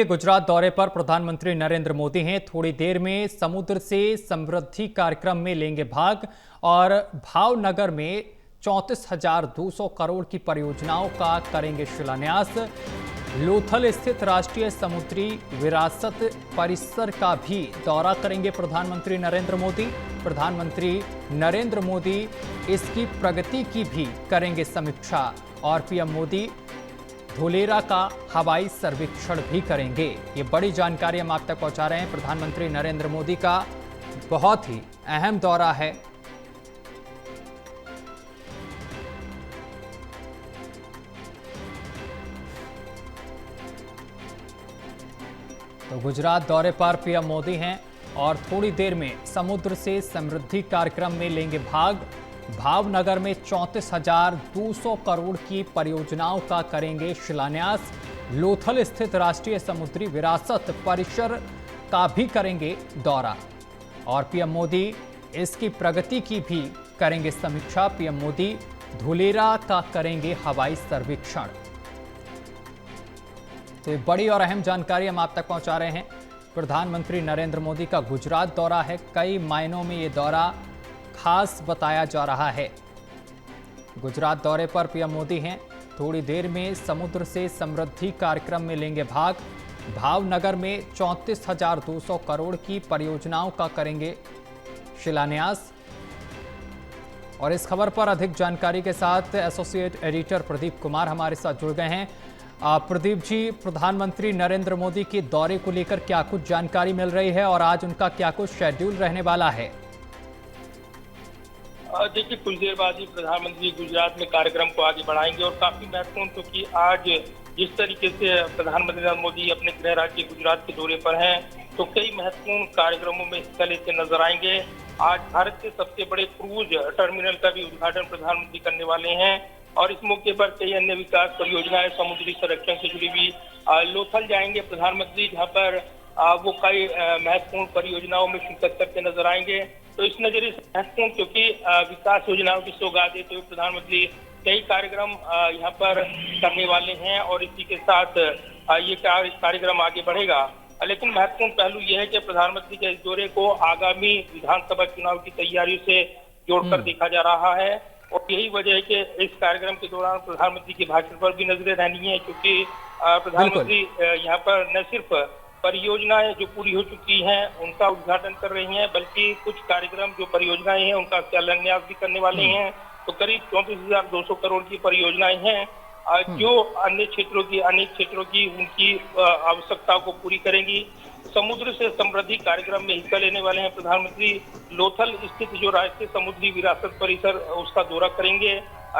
गुजरात दौरे पर प्रधानमंत्री नरेंद्र मोदी हैं। थोड़ी देर में समुद्र से समृद्धि कार्यक्रम में लेंगे भाग और भावनगर में 34,200 करोड़ की परियोजनाओं का करेंगे शिलान्यास। लोथल स्थित राष्ट्रीय समुद्री विरासत परिसर का भी दौरा करेंगे प्रधानमंत्री नरेंद्र मोदी। प्रधानमंत्री नरेंद्र मोदी इसकी प्रगति की भी करेंगे समीक्षा और पीएम मोदी धोलेरा का हवाई सर्वेक्षण भी करेंगे। ये बड़ी जानकारी हम आप तक पहुंचा रहे हैं। प्रधानमंत्री नरेंद्र मोदी का बहुत ही अहम दौरा है। तो गुजरात दौरे पर पीएम मोदी हैं और थोड़ी देर में समुद्र से समृद्धि कार्यक्रम में लेंगे भाग। भावनगर में 34,200 करोड़ की परियोजनाओं का करेंगे शिलान्यास। लोथल स्थित राष्ट्रीय समुद्री विरासत परिसर का भी करेंगे दौरा और पीएम मोदी इसकी प्रगति की भी करेंगे समीक्षा। पीएम मोदी धोलेरा का करेंगे हवाई सर्वेक्षण। तो ये बड़ी और अहम जानकारी हम आप तक पहुंचा रहे हैं। प्रधानमंत्री नरेंद्र मोदी का गुजरात दौरा है। कई मायनों में ये दौरा खास बताया जा रहा है। गुजरात दौरे पर पीएम मोदी हैं। थोड़ी देर में समुद्र से समृद्धि कार्यक्रम में लेंगे भाग। भावनगर में 34,200 करोड़ की परियोजनाओं का करेंगे शिलान्यास। और इस खबर पर अधिक जानकारी के साथ एसोसिएट एडिटर प्रदीप कुमार हमारे साथ जुड़ गए हैं। प्रदीप जी, प्रधानमंत्री नरेंद्र मोदी के दौरे को लेकर क्या कुछ जानकारी मिल रही है और आज उनका क्या कुछ शेड्यूल रहने वाला है? देखिए, कुछ देर बाद ही प्रधानमंत्री गुजरात में कार्यक्रम को आगे बढ़ाएंगे और काफी महत्वपूर्ण, क्योंकि आज जिस तरीके से प्रधानमंत्री नरेंद्र मोदी अपने गृह राज्य गुजरात के दौरे पर हैं, तो कई महत्वपूर्ण कार्यक्रमों में हिस्सा लेते नजर आएंगे। आज भारत के सबसे बड़े क्रूज टर्मिनल का भी उद्घाटन प्रधानमंत्री करने वाले हैं और इस मौके पर कई अन्य विकास परियोजनाएं समुद्री संरक्षण से जुड़ी हुई लोथल जाएंगे प्रधानमंत्री, जहाँ पर वो कई महत्वपूर्ण परियोजनाओं में शिरकत करते नजर आएंगे। तो इस नजरिए से महत्वपूर्ण, क्योंकि विकास योजनाओं की सौगात देते हुए प्रधानमंत्री कई कार्यक्रम यहाँ पर करने वाले हैं और इसी के साथ ये कार्यक्रम आगे बढ़ेगा। लेकिन महत्वपूर्ण पहलू यह है कि प्रधानमंत्री के इस दौरे को आगामी विधानसभा चुनाव की तैयारियों से जोड़कर देखा जा रहा है और यही वजह है कि इस कार्यक्रम के दौरान प्रधानमंत्री के भाषण पर भी नजरें रहनी है, क्योंकि प्रधानमंत्री यहाँ पर न सिर्फ परियोजनाएं जो पूरी हो चुकी हैं उनका उद्घाटन कर रही हैं, बल्कि कुछ कार्यक्रम जो परियोजनाएं हैं उनका शिलान्यास भी करने वाले हैं। तो करीब 34,200 करोड़ की परियोजनाएं हैं जो अन्य क्षेत्रों की अनेक क्षेत्रों की उनकी आवश्यकताओं को पूरी करेंगी। समुद्र से समृद्धि कार्यक्रम में हिस्सा लेने वाले हैं प्रधानमंत्री। लोथल स्थित जो राष्ट्रीय समुद्री विरासत परिसर उसका दौरा करेंगे।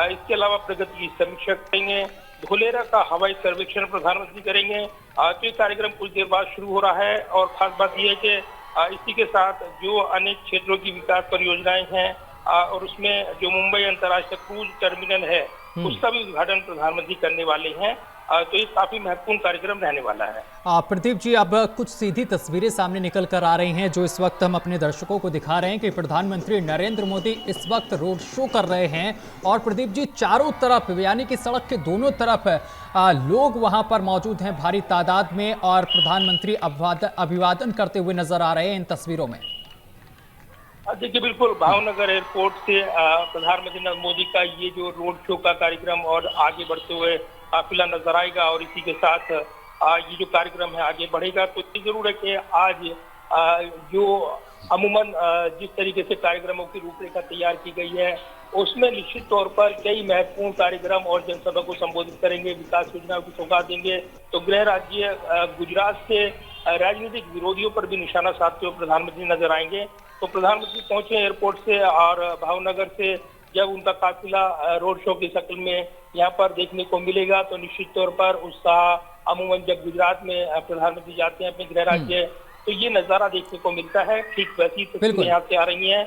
इसके अलावा प्रगति की समीक्षा करेंगे। धोलेरा का हवाई सर्वेक्षण प्रधानमंत्री करेंगे। तो ये कार्यक्रम कुछ देर बाद शुरू हो रहा है और खास बात यह है कि इसी के साथ जो अनेक क्षेत्रों की विकास परियोजनाएं हैं और उसमें जो मुंबई अंतर्राष्ट्रीय क्रूज टर्मिनल है उसका भी उद्घाटन प्रधानमंत्री करने वाले हैं। तो ये काफी महत्वपूर्ण कार्यक्रम रहने वाला है। प्रदीप जी, अब कुछ सीधी तस्वीरें सामने निकल कर आ रही हैं जो इस वक्त हम अपने दर्शकों को दिखा रहे हैं कि प्रधानमंत्री नरेंद्र मोदी इस वक्त रोड शो कर रहे हैं और प्रदीप जी चारों तरफ यानी कि सड़क के दोनों तरफ लोग वहां पर मौजूद हैं भारी तादाद में और प्रधानमंत्री अभिवादन करते हुए नजर आ रहे हैं इन तस्वीरों में। देखिए, बिल्कुल भावनगर एयरपोर्ट से प्रधानमंत्री नरेंद्र मोदी का ये जो रोड शो का कार्यक्रम और आगे बढ़ते हुए काफिला नजर आएगा और इसी के साथ ये जो कार्यक्रम है आगे बढ़ेगा। तो ये जरूर है कि आज जो अमूमन जिस तरीके से कार्यक्रमों की रूपरेखा तैयार की गई है उसमें निश्चित तौर पर कई महत्वपूर्ण कार्यक्रम और जनसभा को संबोधित करेंगे, विकास योजनाओं की सौगात देंगे। तो गृह राज्य गुजरात से राजनीतिक विरोधियों पर भी निशाना साधते हुए प्रधानमंत्री नजर आएंगे। तो प्रधानमंत्री पहुंचे एयरपोर्ट से और भावनगर से जब उनका काफिला रोड शो की शक्ल में यहाँ पर देखने को मिलेगा तो निश्चित तौर पर उत्साह अमूमन जब गुजरात में प्रधानमंत्री जाते हैं अपने गृह राज्य तो ये नजारा देखने को मिलता है। ठीक वैसी तस्वीरें यहाँ से आ रही हैं।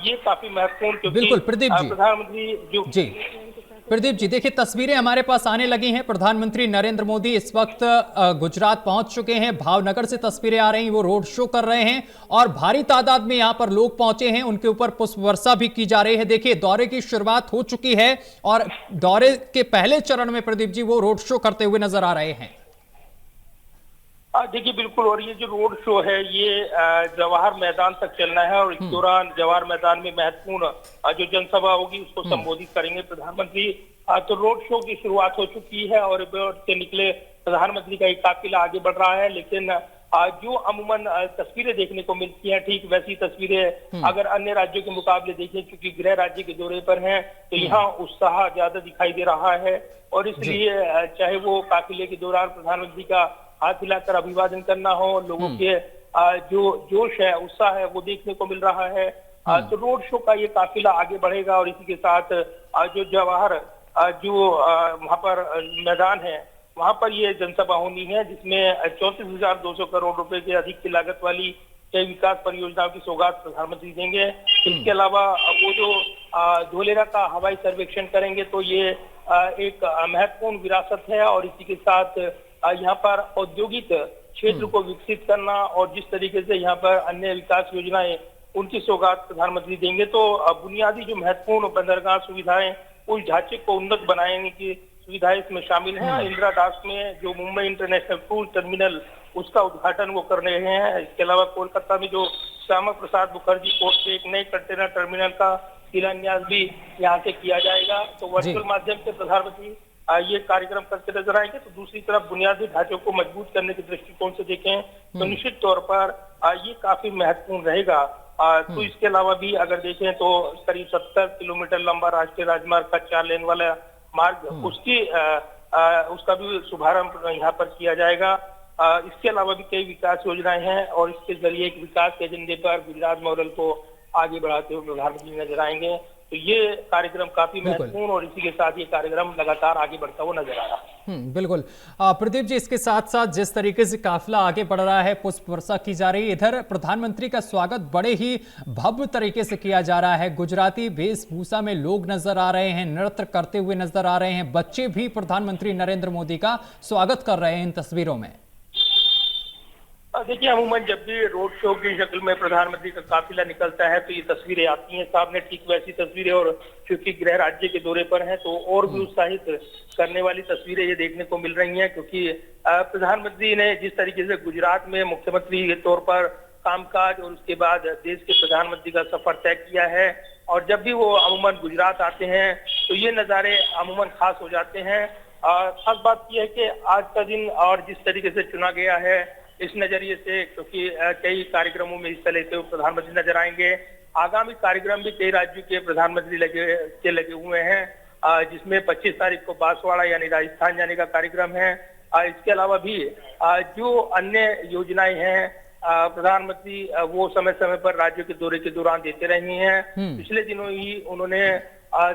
ये काफी महत्वपूर्ण, क्योंकि प्रधानमंत्री जो प्रदीप जी, देखिए तस्वीरें हमारे पास आने लगी हैं। प्रधानमंत्री नरेंद्र मोदी इस वक्त गुजरात पहुंच चुके हैं। भावनगर से तस्वीरें आ रही हैं, वो रोड शो कर रहे हैं और भारी तादाद में यहां पर लोग पहुंचे हैं, उनके ऊपर पुष्प वर्षा भी की जा रही है। देखिए दौरे की शुरुआत हो चुकी है और दौरे के पहले चरण में प्रदीप जी वो रोड शो करते हुए नजर आ रहे हैं। देखिए बिल्कुल, और ये जो रोड शो है ये जवाहर मैदान तक चलना है और इस दौरान जवाहर मैदान में महत्वपूर्ण जो जनसभा होगी उसको संबोधित करेंगे प्रधानमंत्री। तो रोड शो की शुरुआत हो चुकी है और से निकले प्रधानमंत्री का एक काफिला आगे बढ़ रहा है, लेकिन जो अमूमन तस्वीरें देखने को मिलती हैं ठीक वैसी तस्वीरें अगर अन्य राज्यों के मुकाबले देखें, क्योंकि गृह राज्य के दौरे पर हैं तो यहाँ उत्साह ज्यादा दिखाई दे रहा है और इसलिए चाहे वो काफिले के दौरान प्रधानमंत्री का हाथ हिलाकर अभिवादन करना हो, लोगों के जो जोश है उत्साह है वो देखने को मिल रहा है। तो रोड शो का ये काफिला आगे बढ़ेगा और इसी के साथ जो जवाहर जो वहाँ पर मैदान है वहां पर ये जनसभा होनी है, जिसमें 34,200 करोड़ रुपए के अधिक की लागत वाली कई विकास परियोजनाओं की सौगात प्रधानमंत्री देंगे। इसके अलावा वो जो धोलेरा का हवाई सर्वेक्षण करेंगे तो ये एक महत्वपूर्ण विरासत है और इसी के साथ यहाँ पर औद्योगिक क्षेत्र को विकसित करना और जिस तरीके से यहाँ पर अन्य विकास योजनाएं उनकी सौगात प्रधानमंत्री देंगे। तो बुनियादी जो महत्वपूर्ण बंदरगाह सुविधाएं उस ढांचे को उन्नत बनाने की सुविधाएं इसमें शामिल हैं। इंदिरा डाक में जो मुंबई इंटरनेशनल क्रूज टर्मिनल उसका उद्घाटन वो कर रहे हैं। इसके अलावा कोलकाता में जो श्यामा प्रसाद मुखर्जी पोर्ट से एक नए कंटेनर टर्मिनल का शिलान्यास भी यहाँ से किया जाएगा। तो वर्चुअल माध्यम से प्रधानमंत्री ये कार्यक्रम करते नजर आएंगे। तो दूसरी तरफ बुनियादी ढांचों को मजबूत करने के दृष्टिकोण से देखें तो निश्चित तौर पर ये काफी महत्वपूर्ण रहेगा। तो इसके अलावा भी अगर देखें तो करीब 70 किलोमीटर लंबा राष्ट्रीय राजमार्ग का 4 लेन वाला मार्ग उसका भी शुभारंभ यहाँ पर किया जाएगा। इसके अलावा भी कई विकास योजनाएं हैं और इसके जरिए एक विकास के एजेंडे पर गुजरात मॉडल को आगे बढ़ाते हुए प्रधानमंत्री नजर आएंगे। तो ये कार्यक्रम काफी महत्वपूर्ण और इसी के साथ ये कार्यक्रम लगातार आगे बढ़ता हुआ नजर आ रहा है। बिल्कुल प्रदीप जी, इसके साथ साथ जिस तरीके से काफिला आगे बढ़ रहा है, पुष्प वर्षा की जा रही है, इधर प्रधानमंत्री का स्वागत बड़े ही भव्य तरीके से किया जा रहा है। गुजराती वेशभूषा में लोग नजर आ रहे हैं, नृत्य करते हुए नजर आ रहे हैं, बच्चे भी प्रधानमंत्री नरेंद्र मोदी का स्वागत कर रहे हैं इन तस्वीरों में। देखिए अमूमन जब भी रोड शो की शक्ल में प्रधानमंत्री का काफिला निकलता है तो ये तस्वीरें आती हैं सामने, ठीक वैसी तस्वीरें, और क्योंकि गृह राज्य के दौरे पर हैं तो और भी उत्साहित करने वाली तस्वीरें ये देखने को मिल रही हैं। क्योंकि प्रधानमंत्री ने जिस तरीके से गुजरात में मुख्यमंत्री के तौर पर कामकाज और उसके बाद देश के प्रधानमंत्री का सफर तय किया है और जब भी वो अमूमन गुजरात आते हैं तो ये नज़ारे अमूमन खास हो जाते हैं। खास बात यह है कि आज का दिन और जिस तरीके से चुना गया है इस नजरिए से, क्योंकि कई कार्यक्रमों में हिस्सा लेते हुए प्रधानमंत्री नजर आएंगे। आगामी कार्यक्रम भी कई राज्यों के प्रधानमंत्री लगे हुए हैं, जिसमें 25 तारीख को बांसवाड़ा यानी राजस्थान जाने का कार्यक्रम है। इसके अलावा भी जो अन्य योजनाएं हैं प्रधानमंत्री वो समय समय पर राज्यों के दौरे के दौरान देते रहे हैं। पिछले दिनों ही उन्होंने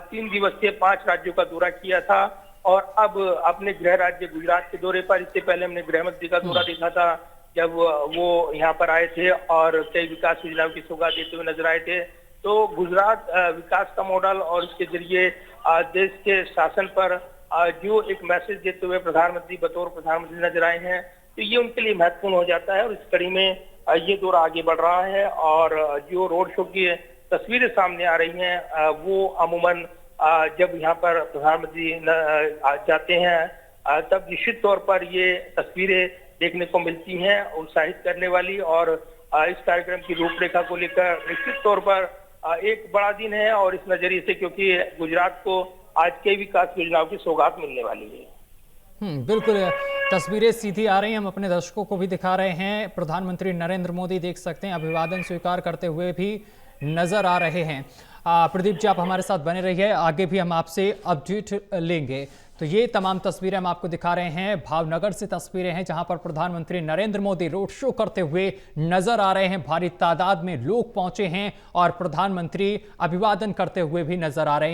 3 दिवसीय 5 राज्यों का दौरा किया था और अब अपने गृह राज्य गुजरात के दौरे पर, इससे पहले हमने गृह मंत्री का दौरा देखा था जब वो यहाँ पर आए थे और कई विकास योजनाओं की सौगात देते हुए नजर आए थे। तो गुजरात विकास का मॉडल और इसके जरिए देश के शासन पर जो एक मैसेज देते हुए प्रधानमंत्री बतौर प्रधानमंत्री नजर आए हैं तो ये उनके लिए महत्वपूर्ण हो जाता है और इस कड़ी में ये दौरा आगे बढ़ रहा है। और जो रोड शो की तस्वीरें सामने आ रही हैं वो अमूमन जब यहाँ पर प्रधानमंत्री जाते हैं तब निश्चित तौर पर ये तस्वीरें देखने को मिलती हैं उत्साहित करने वाली। और इस कार्यक्रम की रूपरेखा को लेकर निश्चित तौर पर एक बड़ा दिन है और इस नजरिए से क्योंकि गुजरात को आज कई विकास योजनाओं की सौगात मिलने वाली है। बिल्कुल तस्वीरें सीधी आ रही हैं, हम अपने दर्शकों को भी दिखा रहे हैं। प्रधानमंत्री नरेंद्र मोदी देख सकते हैं अभिवादन स्वीकार करते हुए भी नजर आ रहे हैं। प्रदीप जी आप हमारे साथ बने रहिए, आगे भी हम आपसे अपडेट लेंगे। तो ये तमाम तस्वीरें हम आपको दिखा रहे हैं, भावनगर से तस्वीरें हैं जहां पर प्रधानमंत्री नरेंद्र मोदी रोड शो करते हुए नजर आ रहे हैं। भारी तादाद में लोग पहुंचे हैं और प्रधानमंत्री अभिवादन करते हुए भी नजर आ रहे हैं।